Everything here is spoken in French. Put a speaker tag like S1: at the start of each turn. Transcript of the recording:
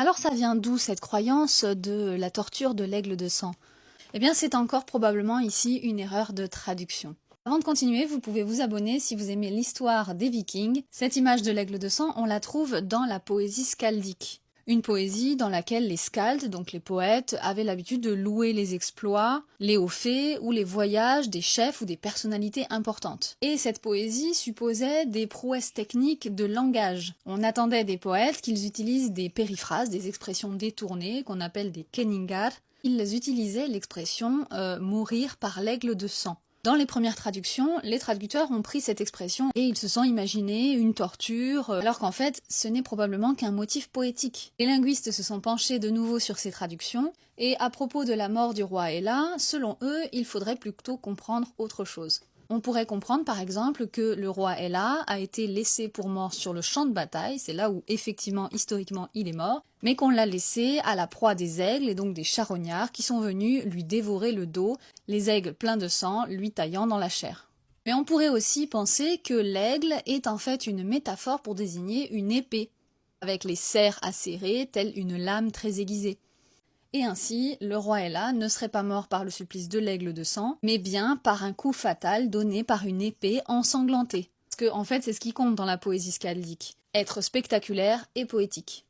S1: Alors ça vient d'où cette croyance de la torture de l'aigle de sang? Eh bien c'est encore probablement ici une erreur de traduction. Avant de continuer, vous pouvez vous abonner si vous aimez l'histoire des Vikings. Cette image de l'aigle de sang, on la trouve dans la poésie skaldique. Une poésie dans laquelle les skalds, donc les poètes, avaient l'habitude de louer les exploits, les hauts faits ou les voyages des chefs ou des personnalités importantes. Et cette poésie supposait des prouesses techniques de langage. On attendait des poètes qu'ils utilisent des périphrases, des expressions détournées qu'on appelle des kenningar. Ils utilisaient l'expression mourir par l'aigle de sang. Dans les premières traductions, les traducteurs ont pris cette expression et ils se sont imaginés une torture, alors qu'en fait, ce n'est probablement qu'un motif poétique. Les linguistes se sont penchés de nouveau sur ces traductions, et à propos de la mort du roi Ella, selon eux, il faudrait plutôt comprendre autre chose. On pourrait comprendre par exemple que le roi Ella a été laissé pour mort sur le champ de bataille, c'est là où effectivement, historiquement, il est mort, mais qu'on l'a laissé à la proie des aigles et donc des charognards qui sont venus lui dévorer le dos, les aigles pleins de sang lui taillant dans la chair. Mais on pourrait aussi penser que l'aigle est en fait une métaphore pour désigner une épée, avec les serres acérées telle une lame très aiguisée. Et ainsi, le roi Ella ne serait pas mort par le supplice de l'aigle de sang, mais bien par un coup fatal donné par une épée ensanglantée. Parce que, en fait, c'est ce qui compte dans la poésie skaldique, être spectaculaire et poétique.